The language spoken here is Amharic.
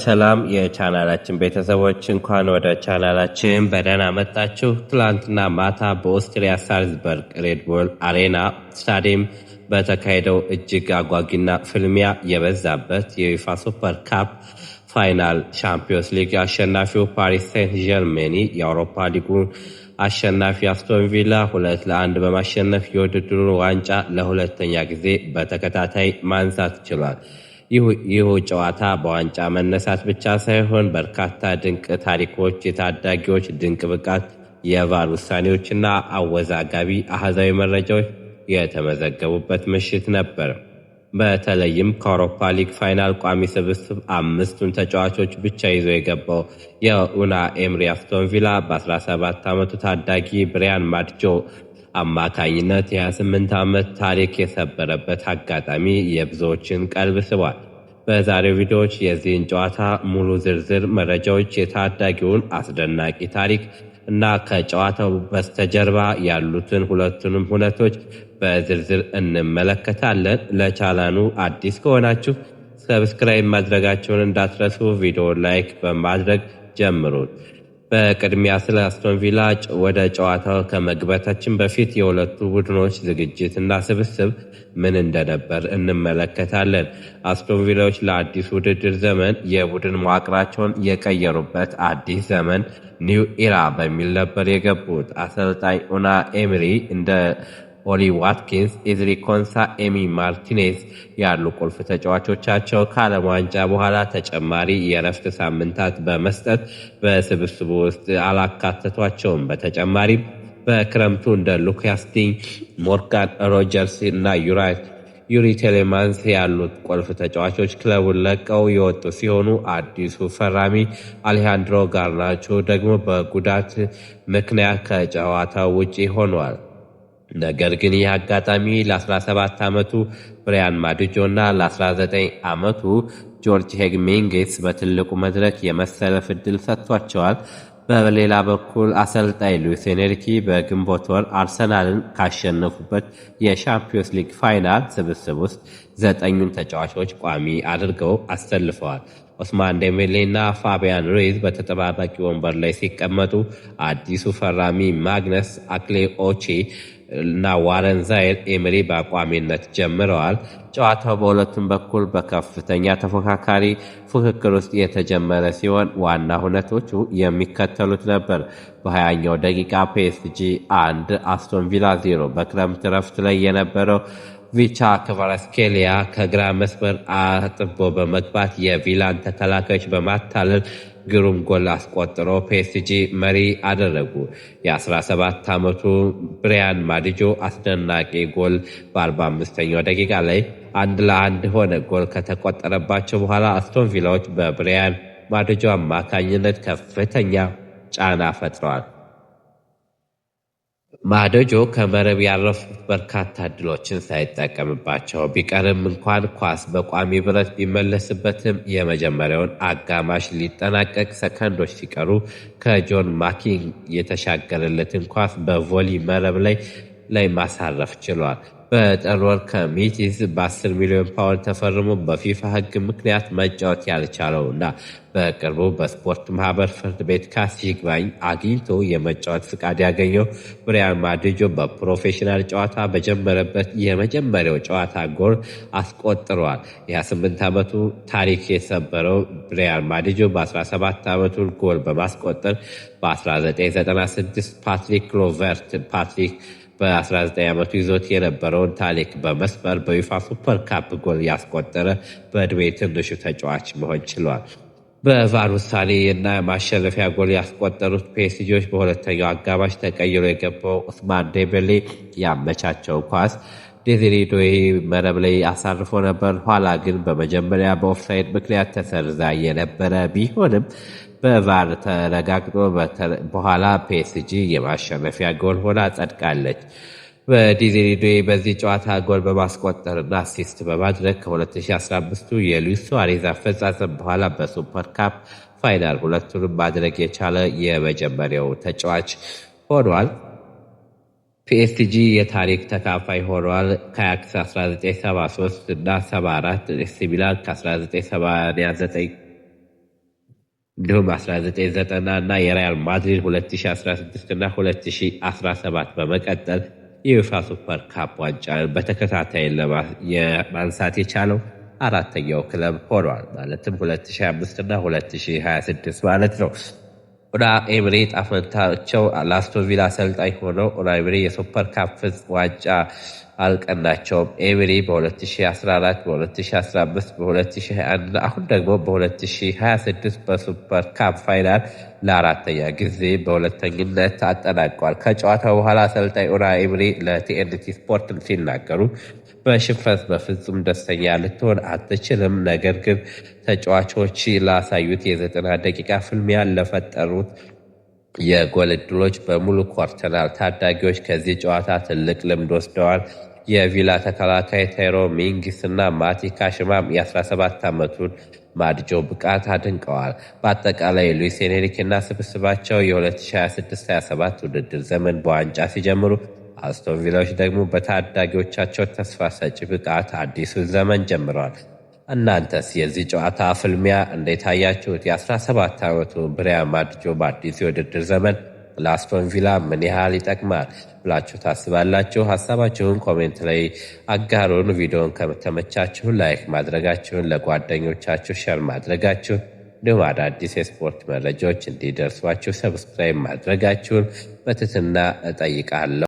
ሰላም የቻናላችን ቤተሰቦች እንኳን ወደ ቻናላችን በደህና መጣችሁ። ትላንትና ማታ በኦስትሪያ ሳልዝበርግ ሬድ ቡል አሬና ስታዲየም በተካሄደው እጅግ አጓጊና ፍልሚያ የበዛበት የዩኤፋ ሱፐር ካፕ ፋይናል ሻምፒዮንስ ሊግ አሸናፊው ፓሪስ ሴንት ጀርሜኒ የአውሮፓ ሊጉን አሸናፊ አስቶን ቪላ 2-1 በማሸነፍ የውድድሩን ዋንጫ ለሁለተኛ ጊዜ በተከታታይ ማንሳት ችሏል። ይህ ጨዋታ በዋንጫ መነሳት ብቻ ሳይሆን በርካታ ድንቅ ታሪኮች፣ የታዳጊዎች ድንቅ ብቃት፣ የቫር ውሳኔዎችና አወዛጋቢ አሃዛዊ መረጃዎች የተመዘገቡበት ምሽት ነበር። በተለይም ከአውሮፓ ሊግ ፋይናል ቋሚ ስብስብ 5ቱን ተጫዋቾች ብቻ ይዞ የገባው የኡናይ ኤምሪ አስቶን ቪላ በ17 ዓመቱ ታዳጊ ብሪያን ማድጆ አማካኝነት የ28 ዓመት ታሪክ የሰበረበት አጋጣሚ የብዙዎችን ቀልብ ስቧል። በዛሬው ቪዲዮዎች የዚህን ጨዋታ ሙሉ ዝርዝር መረጃዎች፣ የታዳጊውን አስደናቂ ታሪክ እና ከጨዋታው በስተጀርባ ያሉትን ሁለቱንም ሁነቶች በዝርዝር እንመለከታለን። ለቻናሉ አዲስ ከሆናችሁ ሰብስክራይብ ማድረጋቸውን እንዳትረሱ፣ ቪዲዮ ላይክ በማድረግ ጀምሩት። በቅድሚያ ስለ አስቶን ቪላ ወደ ጨዋታው ከመግባታችን በፊት የሁለቱ ቡድኖች ዝግጅት እና ስብስብ ምን እንደነበር እንመለከታለን። አስቶን ቪላዎች ለአዲስ ውድድር ዘመን የቡድን መዋቅራቸውን የቀየሩበት አዲስ ዘመን ኒው ኢራ በሚል ነበር የገቡት። አሰልጣኝ ኡናይ ኤምሪ እንደ ኦሊ ዋትኪንስ፣ ኤዝሪ ኮንሳ፣ ኤሚ ማርቲኔዝ ያሉ ቁልፍ ተጫዋቾቻቸው ከዓለም ዋንጫ በኋላ ተጨማሪ የእረፍት ሳምንታት በመስጠት በስብስቡ ውስጥ አላካተቷቸውም። በተጨማሪም በክረምቱ እንደ ሉካስ ዲኝ፣ ሞርጋን ሮጀርስ እና ዩሪ ቴሌማንስ ያሉት ቁልፍ ተጫዋቾች ክለቡን ለቀው የወጡ ሲሆኑ አዲሱ ፈራሚ አሌሃንድሮ ጋርናቾ ደግሞ በጉዳት ምክንያት ከጨዋታው ውጪ ሆኗል። ነገር ግን ይህ አጋጣሚ ለ17 ዓመቱ ብሪያን ማድጆ እና ለ19 ዓመቱ ጆርጅ ሄግሜንጌስ በትልቁ መድረክ የመሰለፍ ዕድል ሰጥቷቸዋል። በሌላ በኩል አሰልጣኝ ሉዊስ ኤንሪኬ በግንቦት ወር አርሰናልን ካሸነፉበት የሻምፒዮንስ ሊግ ፋይናል ስብስብ ውስጥ 9ኙን ተጫዋቾች ቋሚ አድርገው አሰልፈዋል። ኦስማን ዴምቤሌ እና ፋቢያን ሩይዝ በተጠባባቂ ወንበር ላይ ሲቀመጡ አዲሱ ፈራሚ ማግነስ አክሌኦቼ እና ዋረን ዛይር ኤምሪ በቋሚነት ጀምረዋል። ጨዋታው በሁለቱም በኩል በከፍተኛ ተፎካካሪ ፉክክር ውስጥ የተጀመረ ሲሆን ዋና ሁነቶቹ የሚከተሉት ነበር። በ20ኛው ደቂቃ ፒኤስጂ 1 አስቶን ቪላ 0 በክረምት ረፍት ላይ የነበረው ቪቻ ክቫራትስኬሊያ ከግራ መስመር አጥቦ በመግባት የቪላን ተከላካዮች በማታለል ግሩም ጎል አስቆጥሮ ፒኤስጂ መሪ አደረጉ። የ17 ዓመቱ ብሪያን ማድጆ አስደናቂ ጎል በ45ኛው ደቂቃ ላይ 1-1 ሆነ። ጎል ከተቆጠረባቸው በኋላ አስቶን ቪላዎች በብሪያን ማድጆ አማካኝነት ከፍተኛ ጫና ፈጥረዋል። ማድጆ ከመረብ ያረፉት በርካታ እድሎችን ሳይጠቀምባቸው ቢቀርም እንኳን ኳስ በቋሚ ብረት ቢመለስበትም የመጀመሪያውን አጋማሽ ሊጠናቀቅ ሰከንዶች ሲቀሩ ከጆን ማኪንግ የተሻገረለትን ኳስ በቮሊ መረብ ላይ ማሳረፍ ችሏል። በጥር ወር ከሜቲስ በ10 ሚሊዮን ፓውንድ ተፈርሞ በፊፋ ሕግ ምክንያት መጫወት ያልቻለው እና በቅርቡ በስፖርት ማህበር ፍርድ ቤት ካስ ይግባኝ አግኝቶ የመጫወት ፍቃድ ያገኘው ብሪያን ማድጆ በፕሮፌሽናል ጨዋታ በጀመረበት የመጀመሪያው ጨዋታ ጎል አስቆጥሯል። የ28 ዓመቱ ታሪክ የሰበረው ብሪያን ማድጆ በ17 ዓመቱ ጎል በማስቆጠር በ1996 ፓትሪክ ክሎቨርት በ19 ዓመቱ ይዞት የነበረውን ታሪክ በመስበር በዩኤፋ ሱፐር ካፕ ጎል ያስቆጠረ በዕድሜ ትንሹ ተጫዋች መሆን ችሏል። በቫር ውሳኔ እና ማሸነፊያ ጎል ያስቆጠሩት ፒኤስጂዎች በሁለተኛው አጋማሽ ተቀይሮ የገባው ኦስማን ዴምቤሌ ያመቻቸው ኳስ ዴዚሬ ዶዬ መረብ ላይ አሳርፎ ነበር። ኋላ ግን በመጀመሪያ በኦፍሳይድ ምክንያት ተሰርዛ የነበረ ቢሆንም በቫር ተረጋግጦ በኋላ ፒኤስጂ የማሸነፊያ ጎል ሆና ጸድቃለች። በዴዚሬ ዶዬ በዚህ ጨዋታ ጎል በማስቆጠርና አሲስት በማድረግ ከ2015 የሉዊስ ሱዋሬዝ አፈጻጸም በኋላ በሱፐር ካፕ ፋይናል ሁለቱንም ማድረግ የቻለ የመጀመሪያው ተጫዋች ሆኗል። ፒኤስጂ የታሪክ ተካፋይ ሆኗል። ከአያክስ 1973 እና 74፣ ኤሲ ሚላን ከ1989 እንዲሁም 1990 እና የሪያል ማድሪድ 2016 እና 2017 በመቀጠል የዩፋ ሱፐር ካፕ ዋንጫን በተከታታይ የማንሳት የቻለው አራተኛው ክለብ ሆኗል። ማለትም 2025 እና 2026 ማለት ነው። ኡናይ ኤምሪ ዕጣ ፈንታቸው ለአስቶን ቪላ አሰልጣኝ ሆነው ኡናይ ኤምሪ የሱፐር ካፕ ዋንጫ አልቀናቸውም። ኤምሪ በ2014 በ2015 በ2021 እና አሁን ደግሞ በ2026 በሱፐር ካፕ ፋይናል ለአራተኛ ጊዜ በሁለተኝነት አጠናቀዋል። ከጨዋታው በኋላ አሰልጣኝ ኡናይ ኤምሪ ለቲኤንቲ ስፖርት ሲናገሩ በሽንፈት በፍጹም ደስተኛ ልትሆን አትችልም፣ ነገር ግን ተጫዋቾች ላሳዩት የ90 ደቂቃ ፍልሚያ ለፈጠሩት የጎል ዕድሎች በሙሉ ኮርተናል። ታዳጊዎች ከዚህ ጨዋታ ትልቅ ልምድ ወስደዋል። የቪላ ተከላካይ ታይሮ ሚንግስ እና ማቲ ካሽማም የ17 ዓመቱን ማድጆ ብቃት አድንቀዋል። በአጠቃላይ ሉዊስ ኤንሪኬ እና ስብስባቸው የ2026/27 ውድድር ዘመን በዋንጫ ሲጀምሩ፣ አስቶን ቪላዎች ደግሞ በታዳጊዎቻቸው ተስፋ ሰጪ ብቃት አዲሱን ዘመን ጀምረዋል። እናንተስ የዚህ ጨዋታ ፍልሚያ እንዴት አያችሁት? የ17 ዓመቱ ብሪያን ማድጆ በአዲሱ የውድድር ዘመን ለአስቶን ቪላ ምን ያህል ይጠቅማል ብላችሁ ታስባላችሁ? ሀሳባችሁን ኮሜንት ላይ አጋሩን። ቪዲዮን ከተመቻችሁ ላይክ ማድረጋችሁን፣ ለጓደኞቻችሁ ሸር ማድረጋችሁን፣ እንዲሁም አዳዲስ የስፖርት መረጃዎች እንዲደርሷችሁ ሰብስክራይብ ማድረጋችሁን በትህትና እጠይቃለሁ።